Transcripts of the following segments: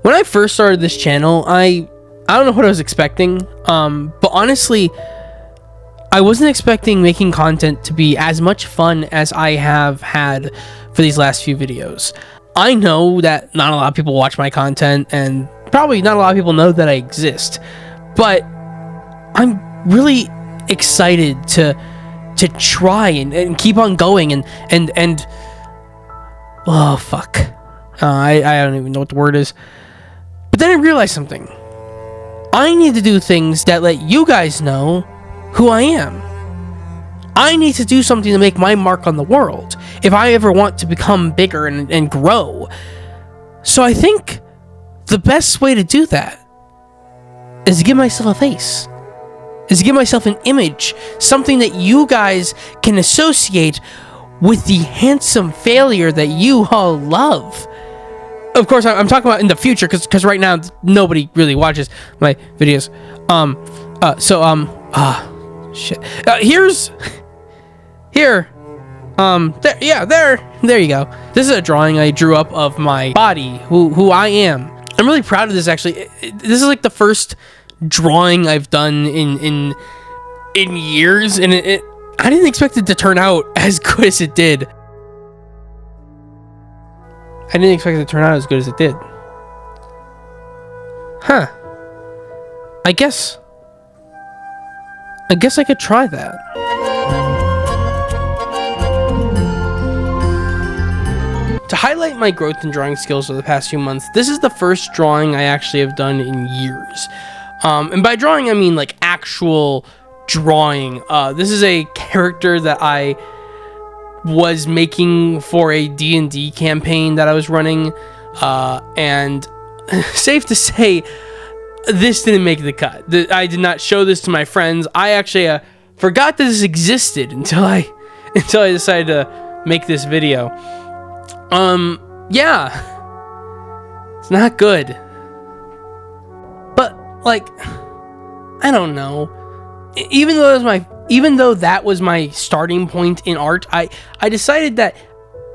When I first started this channel, I don't know what I was expecting, but honestly, I wasn't expecting making content to be as much fun as I have had for these last few videos. I know that not a lot of people watch my content, and probably not a lot of people know that I exist, but I'm really excited to try and keep on going and oh fuck, I don't even know what the word is. But then I realized something. I need to do things that let you guys know who I am. I need to do something to make my mark on the world if I ever want to become bigger and grow. So I think the best way to do that is to give myself a face, is to give myself an image, something that you guys can associate with the handsome failure that you all love. Of course, I'm talking about in the future, because right now nobody really watches my videos. Shit. There you go. This is a drawing I drew up of my body, who I am. I'm really proud of this, actually. This is like the first drawing I've done in years, and I didn't expect it to turn out as good as it did. I didn't expect it to turn out as good as it did. Huh. I guess I could try that. To highlight my growth in drawing skills over the past few months, this is the first drawing I actually have done in years. And by drawing, I mean like actual drawing. This is a character that I was making for a D&D campaign that I was running, and safe to say, this didn't make the cut. I did not show this to my friends. I actually forgot that this existed until I decided to make this video. Yeah, it's not good, but like, I don't know. Even though that was my starting point in art, I decided that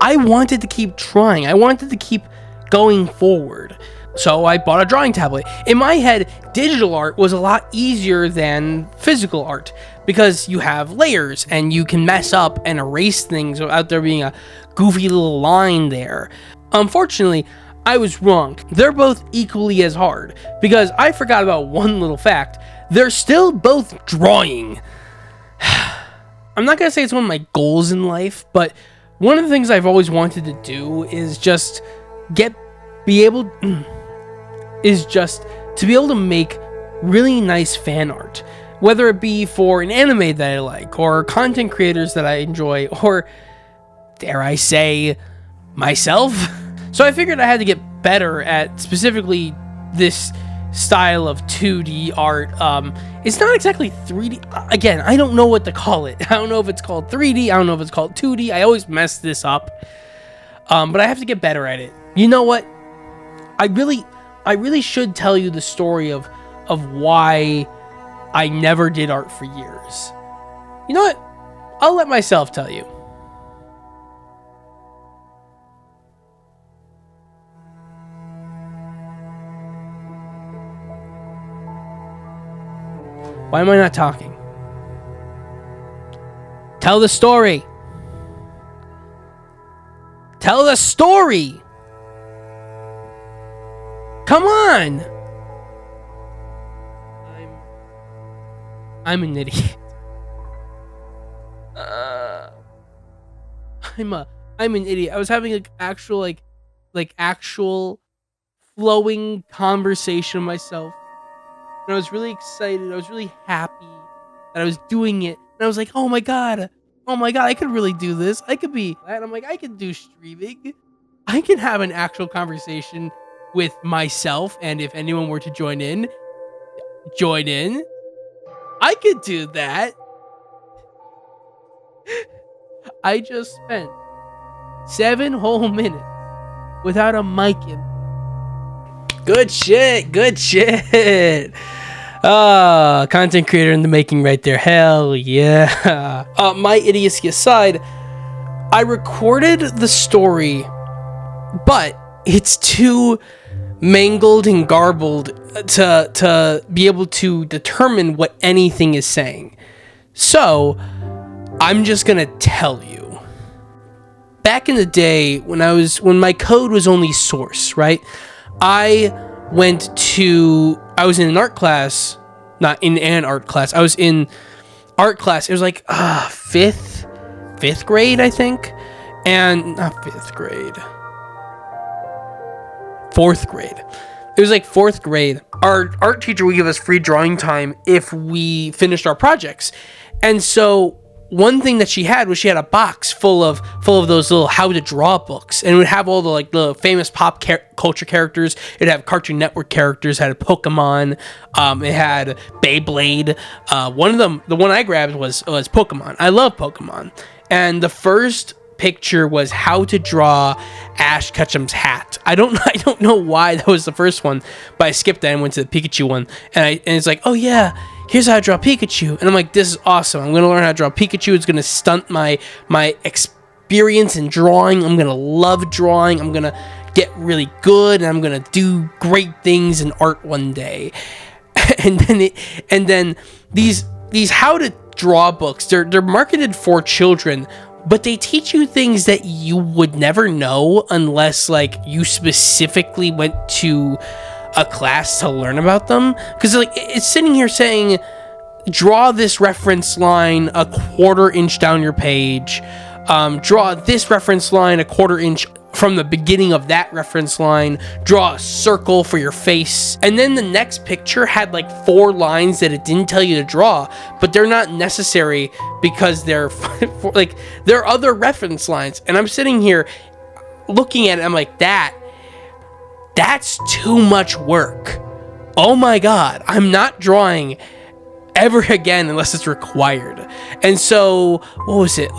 I wanted to keep trying. I wanted to keep going forward. So I bought a drawing tablet. In my head, digital art was a lot easier than physical art because you have layers and you can mess up and erase things without there being a goofy little line there. Unfortunately, I was wrong. They're both equally as hard because I forgot about one little fact. They're still both drawing. I'm not gonna say it's one of my goals in life, but one of the things I've always wanted to do is just be able to make really nice fan art, whether it be for an anime that I like, or content creators that I enjoy, or dare I say, myself. So I figured I had to get better at specifically this style of 2D art. It's not exactly 3D. Again, I don't know what to call it. I don't know if it's called 3D. I don't know if it's called 2D. I always mess this up. But I have to get better at it. You know what? I really should tell you the story of why I never did art for years. You know what? I'll let myself tell you. Why am I not talking? Tell the story. Tell the story. Come on. I'm an idiot. I'm an idiot. I was having an actual actual flowing conversation with myself. And I was really excited. I was really happy that I was doing it. And I was like, oh my god, I could really do this. I could be, and I'm like, I could do streaming. I can have an actual conversation with myself, and if anyone were to join in. I could do that. I just spent 7 whole minutes without a mic in. Good shit. Content creator in the making right there. Hell yeah. My idiocy aside, I recorded the story, but it's too mangled and garbled to be able to determine what anything is saying. So I'm just gonna tell you. Back in the day when my code was only source, right? I was in an art class, not in an art class. I was in art class. It was like fifth grade, I think, and not fifth grade. Fourth grade. It was like fourth grade. Our art teacher would give us free drawing time if we finished our projects. And so one thing that she had a box full of those little how to draw books, and it would have all the famous pop culture characters. It had Cartoon Network characters. It had Pokemon. It had Beyblade. One of them, the one I grabbed was Pokemon. I love Pokemon. And the first picture was how to draw Ash Ketchum's hat. I don't know why that was the first one, but I skipped that and went to the Pikachu one. And it's like, oh yeah, here's how to draw Pikachu. And I'm like, this is awesome. I'm gonna learn how to draw Pikachu. It's gonna stunt my experience in drawing. I'm gonna love drawing. I'm gonna get really good, and I'm gonna do great things in art one day. and then these how to draw books, they're marketed for children, but they teach you things that you would never know unless you specifically went to a class to learn about them. Because it's sitting here saying, draw this reference line a 1/4 inch down your page, draw this reference line a 1/4 inch from the beginning of that reference line, draw a circle for your face. And then the next picture had 4 lines that it didn't tell you to draw, but they're not necessary because they're they're other reference lines. And I'm sitting here looking at it, I'm like, that's too much work. Oh my god, I'm not drawing ever again unless it's required. And so, what was it?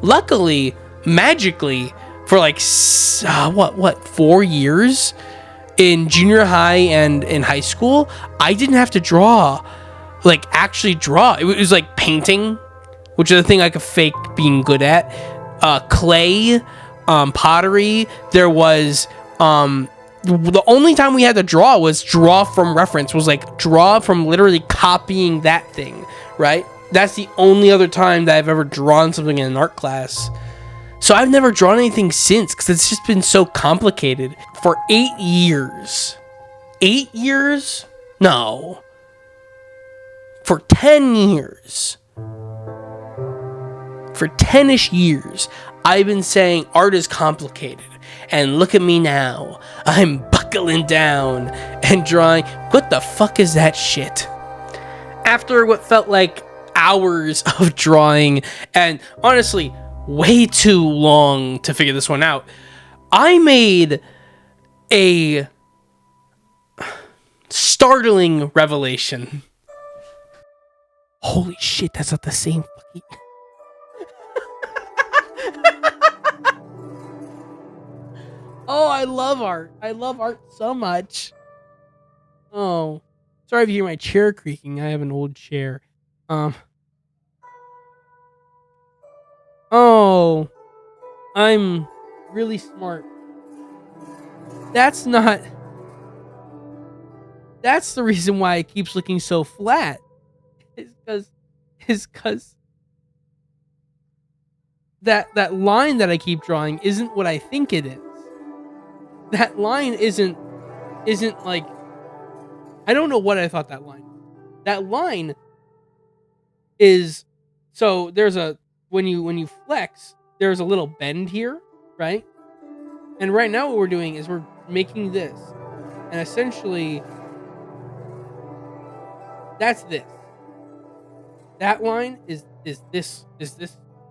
Luckily, magically, for 4 years in junior high and in high school, I didn't have to draw, actually draw. It was painting, which is the thing I could fake being good at, clay, pottery. There was the only time we had to draw was draw from reference, was draw from literally copying that thing, right? That's the only other time that I've ever drawn something in an art class. So I've never drawn anything since, because it's just been so complicated. For 8 years. 8 years? No. For 10 years. For 10-ish years, I've been saying art is complicated. And look at me now. I'm buckling down and drawing. What the fuck is that shit? After what felt like hours of drawing, and honestly, way too long to figure this one out, I made a startling revelation. Holy shit, that's not the same fucking... Oh, I love art. I love art so much. Oh, sorry if you hear my chair creaking. I have an old chair. Oh, I'm really smart. That's the reason why it keeps looking so flat. Is because that line that I keep drawing isn't what I think it is. That line isn't I don't know what I thought that line was. That line is, so there's when you flex, there's a little bend here, right? And right now what we're doing is we're making this, and essentially that's this. That line is this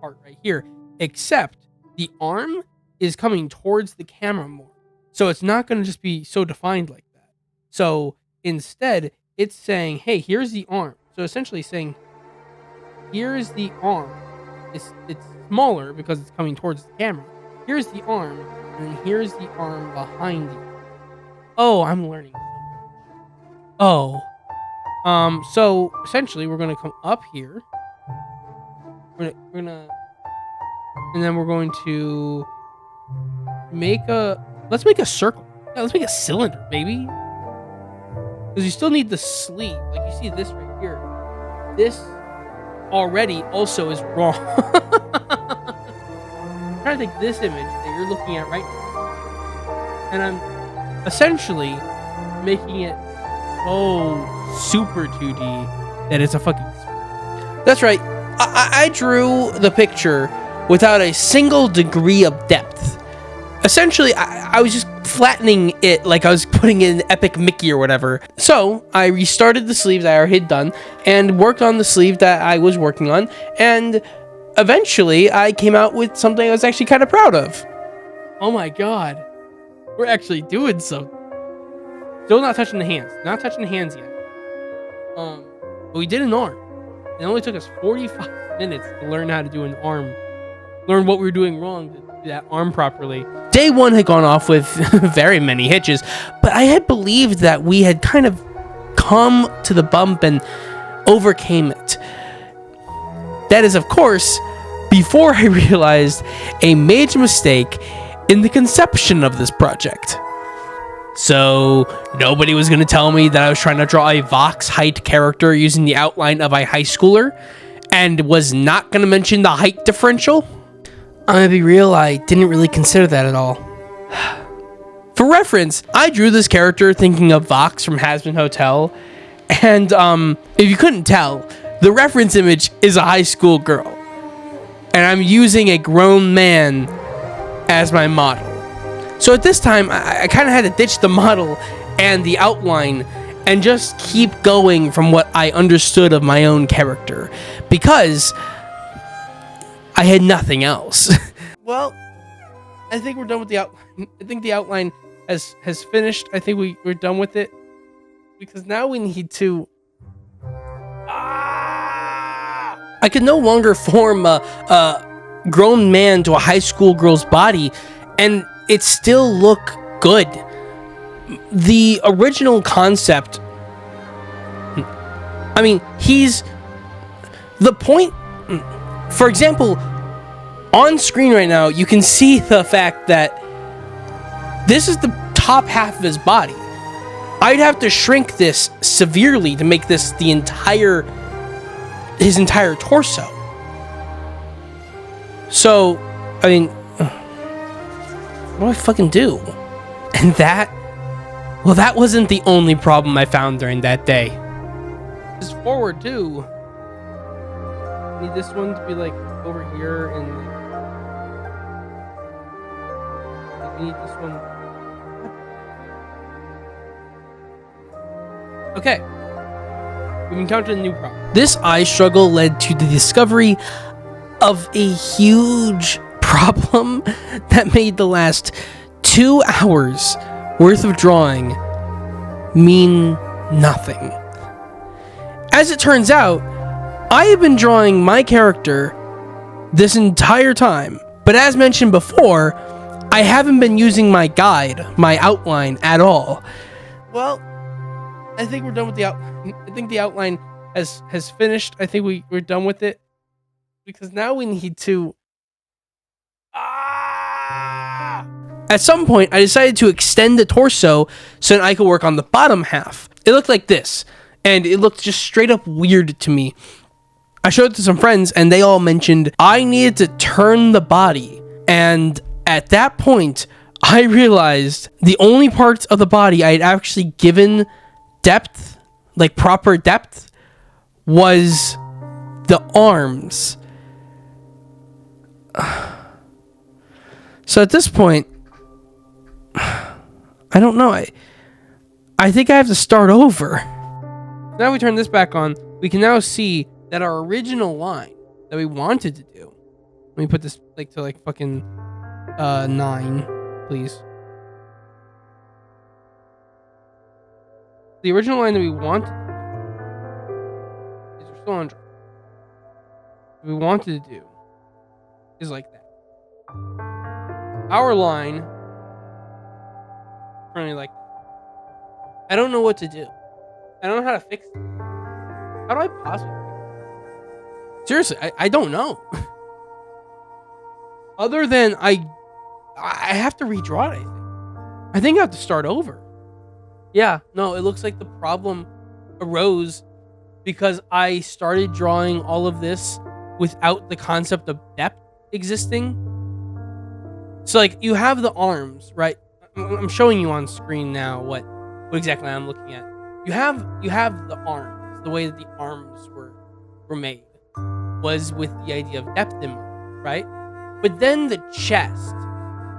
part right here, except the arm is coming towards the camera more. So it's not going to just be so defined like that. So instead, it's saying, hey, here's the arm. So essentially saying, here's the arm. It's smaller because it's coming towards the camera. Here's the arm, and then here's the arm behind you. Oh, I'm learning so much. Oh. So essentially we're gonna come up here. We're gonna and then we're going to let's make a circle. Yeah, let's make a cylinder, baby. Because you still need the sleeve. Like, you see this right here. This already also is wrong. I'm trying to take this image that you're looking at right now, and I'm essentially making it so super 2D that it's a fucking... That's right. I drew the picture without a single degree of depth. Essentially, I was just flattening it like I was putting in Epic Mickey or whatever. So I restarted the sleeve that I already had done and worked on the sleeve that I was working on, and eventually I came out with something I was actually kind of proud of. Oh my god. We're actually doing something. Still not touching the hands. Not touching the hands yet. But we did an arm. It only took us 45 minutes to learn how to do an arm. Learn what we were doing wrong to do that arm properly. Day one had gone off with very many hitches, but I had believed that we had kind of come to the bump and overcame it. That is, of course, before I realized a major mistake in the conception of this project. So nobody was going to tell me that I was trying to draw a Vox height character using the outline of a high schooler and was not going to mention the height differential. I'm going to be real, I didn't really consider that at all. For reference, I drew this character thinking of Vox from Hazbin Hotel, and if you couldn't tell, the reference image is a high school girl, and I'm using a grown man as my model. So at this time, I kind of had to ditch the model and the outline and just keep going from what I understood of my own character, because I had nothing else. Well, I think we're done with the outline. I think the outline has finished. I think we're done with it, because now we need to... I could no longer form a grown man to a high school girl's body and it still look good. The original concept, I mean, he's the point. For example, on screen right now, you can see the fact that this is the top half of his body. I'd have to shrink this severely to make this his entire torso. So, I mean, what do I fucking do? And that wasn't the only problem I found during that day. This forward too. I need this one to be like over here, and I need this one. Okay. We've encountered a new problem. This eye struggle led to the discovery of a huge problem that made the last 2 hours worth of drawing mean nothing. As it turns out, I have been drawing my character this entire time, but as mentioned before, I haven't been using my guide, my outline at all. Well, I think we're done with the outline. I think the outline has finished. I think we're done with it, because now we need to... At some point, I decided to extend the torso so that I could work on the bottom half. It looked like this, and it looked just straight up weird to me. I showed it to some friends, and they all mentioned I needed to turn the body. And at that point, I realized the only parts of the body I had actually given depth, like proper depth, was the arms. So at this point, I don't know. I think I have to start over. Now we turn this back on. We can now see that our original line that we wanted to do. Let me put this to fucking 9, please. The original line that we wanted is we're still on track. What we wanted to do is like that. Our line currently like that. I don't know what to do. I don't know how to fix it. How do I possibly fix it? Seriously, I don't know. Other than I have to redraw it, I think. I think I have to start over. Yeah, no, it looks like the problem arose because I started drawing all of this without the concept of depth existing. So like you have the arms, right? I'm showing you on screen now what exactly I'm looking at. You have the arms. The way that the arms were made was with the idea of depth in mind, right? But then the chest,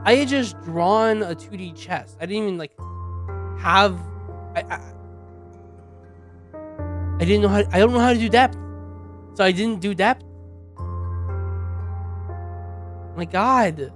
I had just drawn a 2D chest. I didn't even like have. I didn't know how. I don't know how to do depth, so I didn't do depth. My God.